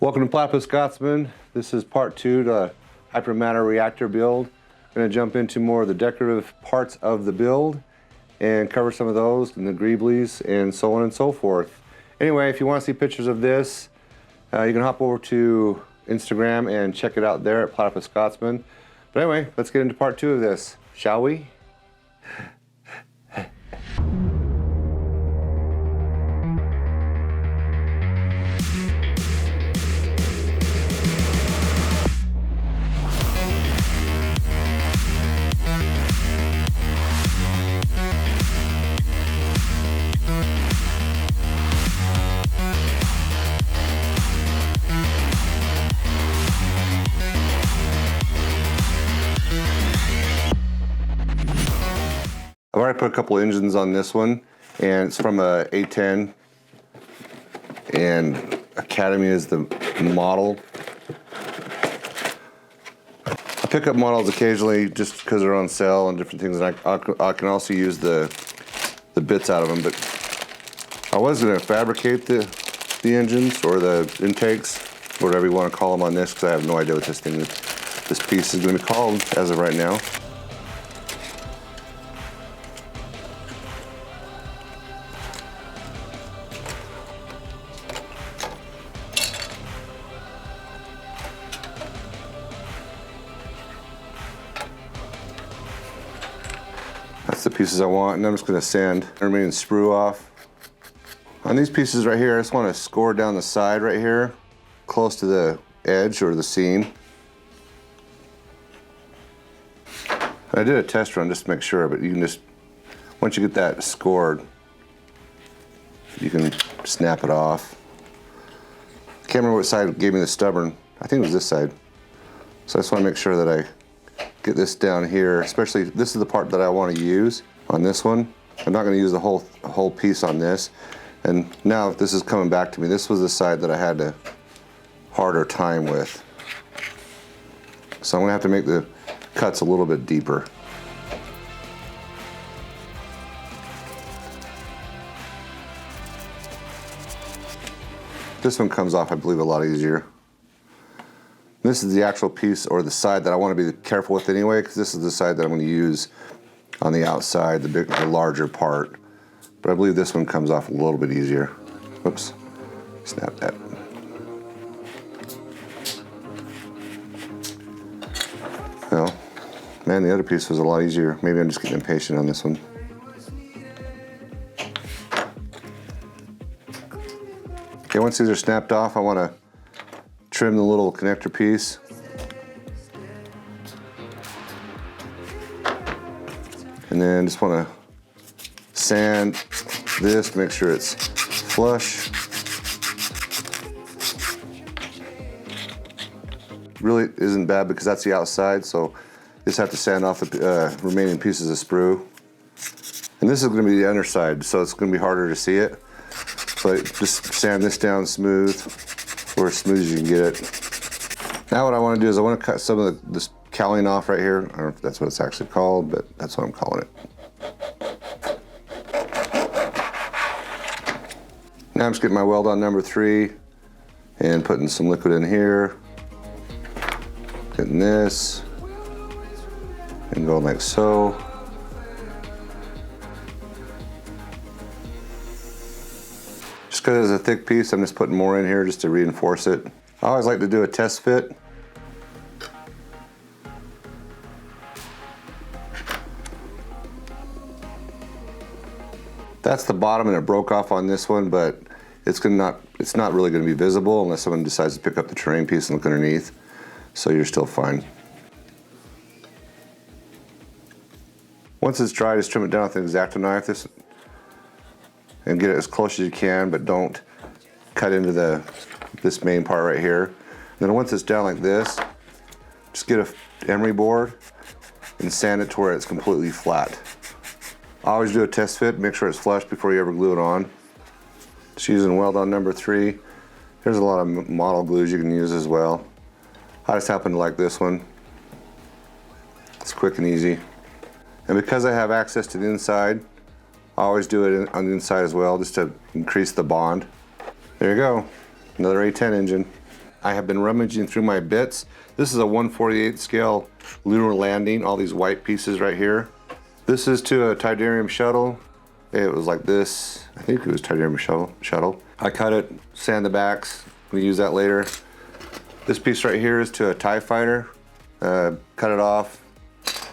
Welcome to Platypus Scotsman. This is part 2 to Hypermatter Reactor build. I'm going to jump into more of the decorative parts of the build and cover some of those and the greeblies and so on and so forth. Anyway, if you want to see pictures of this, you can hop over to Instagram and check it out there at Platypus Scotsman. But anyway, let's get into part 2 of this, shall we? I've already put a couple engines on this one, and it's from a A10, and Academy is the model. I pick up models occasionally just because they're on sale and different things, and I can also use the bits out of them, but I was going to fabricate the engines or the intakes, whatever you want to call them on this, because I have no idea what this piece is going to be called as of right now. That's the pieces I want, and I'm just going to sand the remaining sprue off. On these pieces right here, I just want to score down the side right here, close to the edge or the seam. I did a test run just to make sure, but you can just, once you get that scored, you can snap it off. I can't remember what side gave me the stubborn. I think it was this side. So I just want to make sure that I get this down here, especially this is the part that I want to use on this one. I'm not going to use the whole piece on this. And now this is coming back to me. This was the side that I had a harder time with. So I'm going to have to make the cuts a little bit deeper. This one comes off, I believe, a lot easier. This is the actual piece or the side that I want to be careful with anyway, because this is the side that I'm going to use on the outside, the larger part. But I believe this one comes off a little bit easier. Whoops, snap that. Well, man, the other piece was a lot easier. Maybe I'm just getting impatient on this one. Okay, once these are snapped off, I want to trim the little connector piece. And then just want to sand this to make sure it's flush. Really isn't bad because that's the outside, so just have to sand off the remaining pieces of sprue. And this is going to be the underside, so it's going to be harder to see it. But just sand this down smooth, or as smooth as you can get it. Now what I want to do is I want to cut some of this cowling off right here. I don't know if that's what it's actually called, but that's what I'm calling it. Now I'm just getting my weld on number 3 and putting some liquid in here. Getting this and going like so. Just because it's a thick piece, I'm just putting more in here just to reinforce it. I always like to do a test fit. That's the bottom, and it broke off on this one, but it's not really going to be visible unless someone decides to pick up the terrain piece and look underneath. So you're still fine. Once it's dry, just trim it down with an X-Acto knife and get it as close as you can, but don't cut into this main part right here. And then once it's down like this, just get a emery board and sand it to where it's completely flat. I always do a test fit, make sure it's flush before you ever glue it on. Just using weld on number 3. There's a lot of model glues you can use as well. I just happen to like this one. It's quick and easy. And because I have access to the inside, I always do it on the inside as well, just to increase the bond. There you go, another A10 engine. I have been rummaging through my bits. This is a 1/48 scale lunar landing, all these white pieces right here. This is to a Tridarium shuttle. It was like this. I think it was Tridarium shuttle. I cut it, sand the backs. We use that later. This piece right here is to a TIE fighter. Cut it off.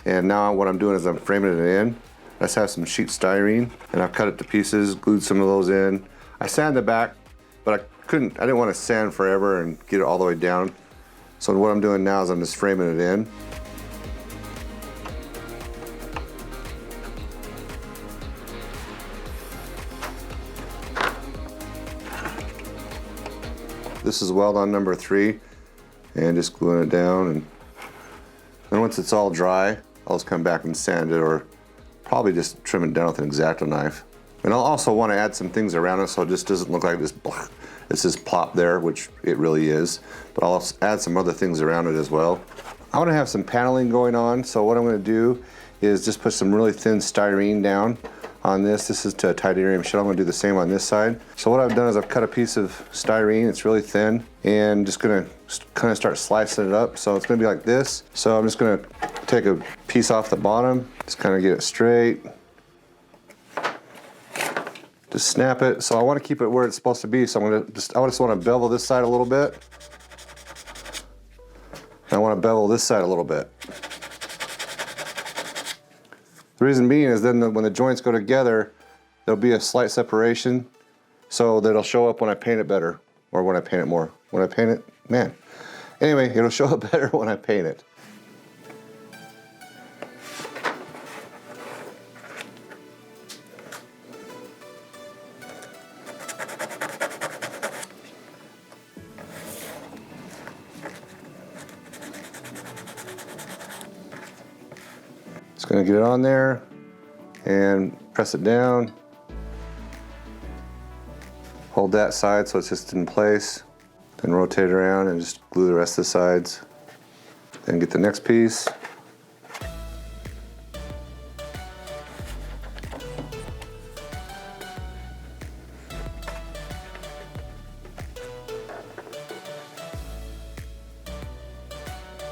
And now what I'm doing is I'm framing it in. I just have some sheet styrene and I've cut it to pieces, glued some of those in. I sanded the back, but I didn't want to sand forever and get it all the way down. So what I'm doing now is I'm just framing it in. This is weld on number 3 and just gluing it down, and then once it's all dry, I'll just come back and sand it, or probably just trim it down with an X-Acto knife. And I'll also want to add some things around it so it just doesn't look like this, it's just plop there, which it really is. But I'll add some other things around it as well. I want to have some paneling going on, so what I'm going to do is just put some really thin styrene down on this. This is to a Tridarium shell. I'm going to do the same on this side. So what I've done is I've cut a piece of styrene, it's really thin, and just going to kind of start slicing it up. So it's going to be like this. So I'm just going to take a piece off the bottom, just kind of get it straight. Just snap it. So I want to keep it where it's supposed to be. So I just want to bevel this side a little bit. And I want to bevel this side a little bit. The reason being is then when the joints go together, there'll be a slight separation, so that it'll show up when I paint it better, or when I paint it more. When I paint it, man. Anyway, it'll show up better when I paint it. Just gonna get it on there and press it down. Hold that side so it's just in place. Then rotate it around and just glue the rest of the sides. Then get the next piece.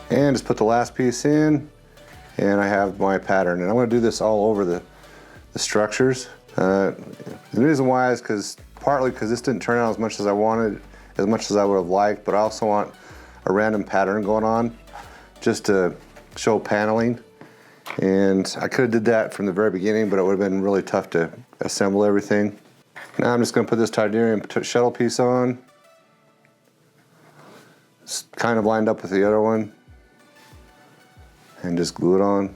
And just put the last piece in. And I have my pattern, and I'm going to do this all over the structures. The reason why is partly because this didn't turn out as much as I wanted, as much as I would have liked, but I also want a random pattern going on just to show paneling. And I could have did that from the very beginning, but it would have been really tough to assemble everything. Now I'm just going to put this Tridarium shuttle piece on. It's kind of lined up with the other one. And just glue it on.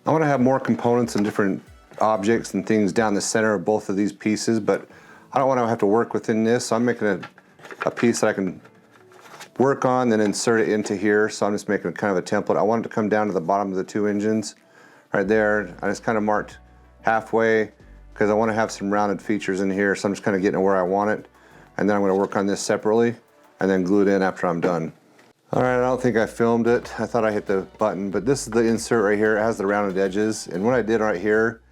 I want to have more components and different objects and things down the center of both of these pieces, but I don't want to have to work within this, so I'm making a piece that I can work on, then insert it into here. So I'm just making kind of a template. I want it to come down to the bottom of the 2 engines right there. I just kind of marked halfway because I want to have some rounded features in here, so I'm just kind of getting it where I want it, and then I'm going to work on this separately and then glue it in after I'm done. All right, I don't think I filmed it. I thought I hit the button, but this is the insert right here. It has the rounded edges. And what I did right here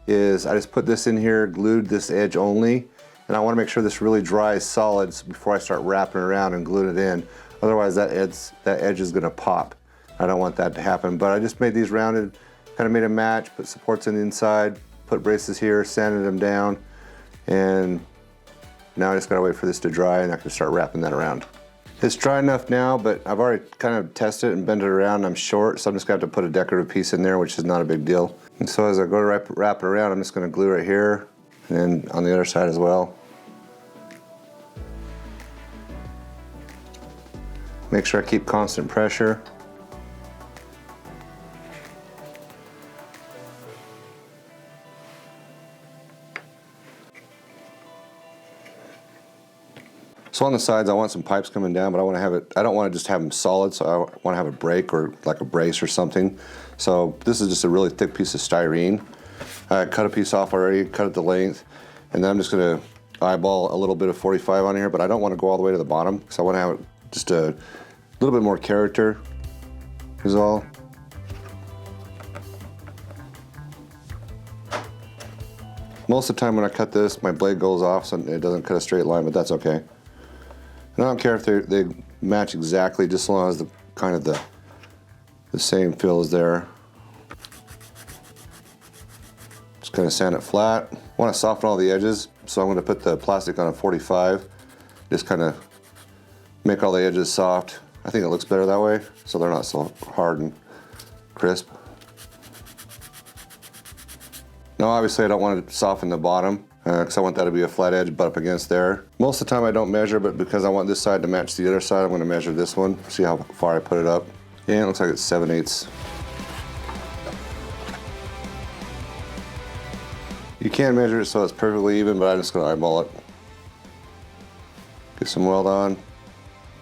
is I just put this in here, glued this edge only, and I want to make sure this really dries solids before I start wrapping around and gluing it in. Otherwise that edge is gonna pop. I don't want that to happen, but I just made these rounded, kind of made a match, put supports in the inside, put braces here, sanded them down, and now I just gotta wait for this to dry and I can start wrapping that around. It's dry enough now, but I've already kind of tested it and bent it around. I'm short, so I'm just going to have to put a decorative piece in there, which is not a big deal. And so as I go to wrap it around, I'm just going to glue right here, and then on the other side as well. Make sure I keep constant pressure. So on the sides, I want some pipes coming down, but I don't want to just have them solid, so I want to have a break or like a brace or something. So this is just a really thick piece of styrene. I cut a piece off already, cut it to length, and then I'm just going to eyeball a little bit of 45 on here, but I don't want to go all the way to the bottom because I want to have just a little bit more character is all. Most of the time when I cut this, my blade goes off, so it doesn't cut a straight line, but that's okay. And And I don't care if they match exactly, just as long as the same fill is there. Just kind of sand it flat. I want to soften all the edges, so I'm going to put the plastic on a 45. Just kind of make all the edges soft. I think it looks better that way, so they're not so hard and crisp. Now obviously I don't want to soften the bottom because I want that to be a flat edge butt up against there. Most of the time I don't measure, but because I want this side to match the other side, I'm going to measure this one, see how far I put it up. Yeah, it looks like it's 7/8. You can measure it so it's perfectly even, but I'm just going to eyeball it. Get some weld on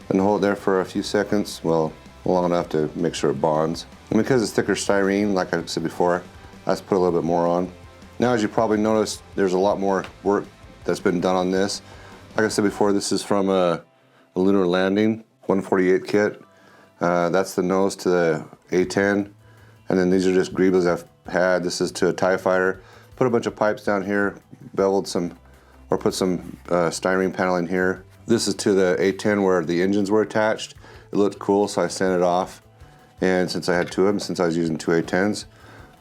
and hold it there for a few seconds, well, long enough to make sure it bonds. And because it's thicker styrene, like I said before, I just put a little bit more on. Now, as you probably noticed, there's a lot more work that's been done on this. Like I said before, this is from a lunar landing 148 kit. That's the nose to the A10, and then these are just greeblies I've had. This is to a TIE fighter. Put a bunch of pipes down here, beveled some, or put some styrene paneling here. This is to the A10 where the engines were attached. It looked cool, so I sent it off. And since I had two of them, since I was using two A10s,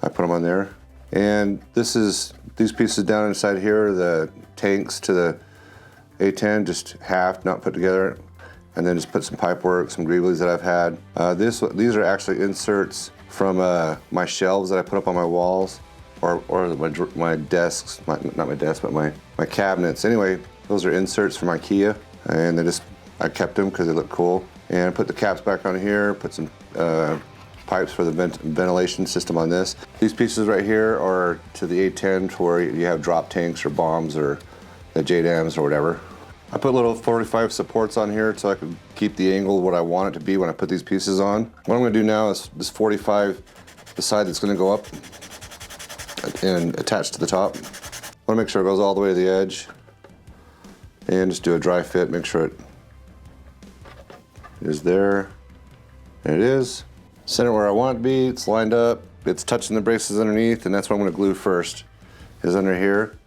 I put them on there. And this is, these pieces down inside here, the tanks to the A10, just halved, not put together. And then just put some pipe work, some greeblies that I've had. These are actually inserts from my shelves that I put up on my walls, or my desks, not my desk, but my cabinets. Anyway, those are inserts from IKEA, and I kept them because they look cool. And I put the caps back on here, put some pipes for the ventilation system on this. These pieces right here are to the A10 where you have drop tanks or bombs or the JDAMs or whatever. I put little 45 supports on here so I can keep the angle what I want it to be when I put these pieces on. What I'm going to do now is this 45, the side that's going to go up and attach to the top. I want to make sure it goes all the way to the edge and just do a dry fit, make sure it is there. And it is. Center where I want it to be, it's lined up, it's touching the braces underneath, and that's what I'm going to glue first, is under here.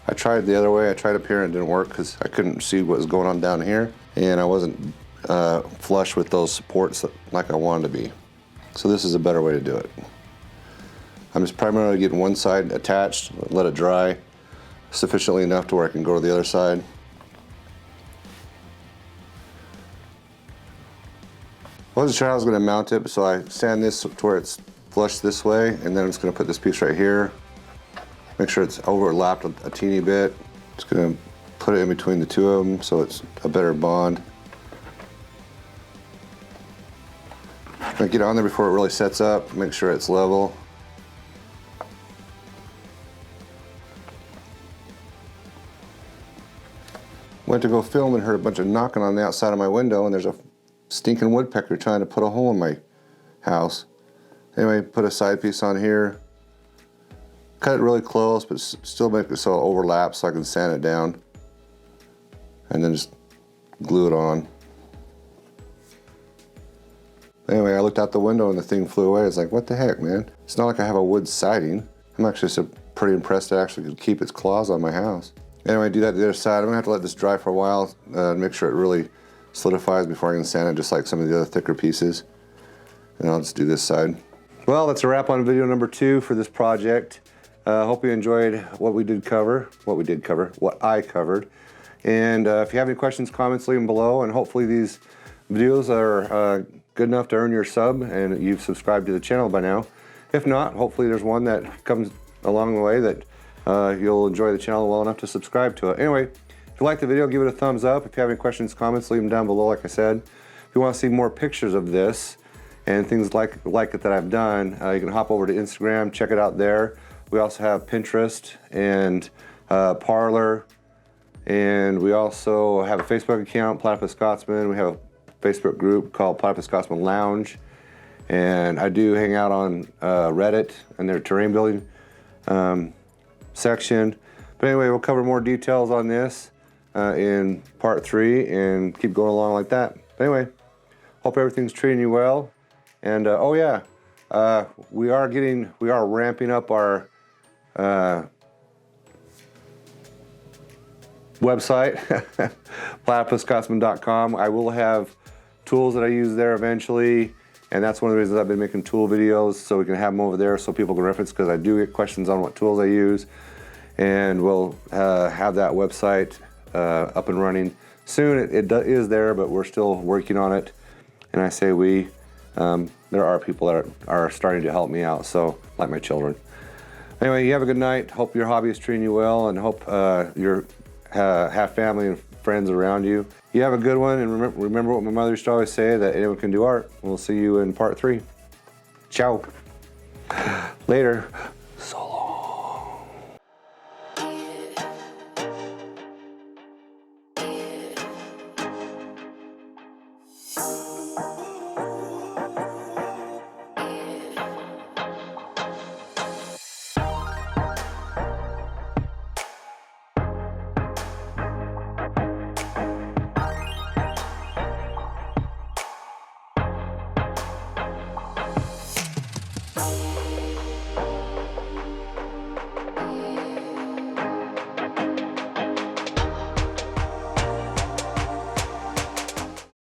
I tried the other way, I tried up here and it didn't work because I couldn't see what was going on down here, and I wasn't flush with those supports like I wanted to be. So this is a better way to do it. I'm just primarily getting one side attached, let it dry sufficiently enough to where I can go to the other side. I wasn't sure how I was going to mount it, so I sand this to where it's flush this way, and then I'm just going to put this piece right here. Make sure it's overlapped a teeny bit. Just going to put it in between the two of them so it's a better bond. I'm going to get it on there before it really sets up, make sure it's level. Went to go film and heard a bunch of knocking on the outside of my window, and there's a stinking woodpecker trying to put a hole in my house. Anyway, put a side piece on here. Cut it really close, but still make it so it overlaps so I can sand it down. And then just glue it on. Anyway, I looked out the window and the thing flew away. It's like, what the heck, man? It's not like I have a wood siding. I'm actually pretty impressed it actually could keep its claws on my house. Anyway, do that to the other side. I'm gonna have to let this dry for a while, make sure it really solidifies before I can sand it, just like some of the other thicker pieces. And I'll just do this side. Well, that's a wrap on video number 2 for this project. Hope you enjoyed what I covered. And if you have any questions, comments, leave them below. And hopefully these videos are good enough to earn your sub and you've subscribed to the channel by now. If not, hopefully there's one that comes along the way that you'll enjoy the channel well enough to subscribe to it. Anyway, if you like the video, give it a thumbs up. If you have any questions, comments, leave them down below, like I said. If you want to see more pictures of this and things like it that I've done, you can hop over to Instagram, check it out there. We also have Pinterest and Parlor, and we also have a Facebook account, Platypus Scotsman. We have a Facebook group called Platypus Scotsman Lounge, and I do hang out on Reddit and their terrain building section. But anyway, we'll cover more details on this in part 3 and keep going along like that. But anyway, hope everything's treating you well. And oh yeah, we are ramping up our website, platypusscotsman.com. I will have tools that I use there eventually, and that's one of the reasons I've been making tool videos, so we can have them over there so people can reference, because I do get questions on what tools I use. And we'll have that website up and running soon. It is there, but we're still working on it. And I say we, there are people that are starting to help me out, so like my children. Anyway, you have a good night. Hope your hobby is treating you well, and hope you have family and friends around you. You have a good one, and remember what my mother used to always say, that anyone can do art. We'll see you in part 3. Ciao. Later.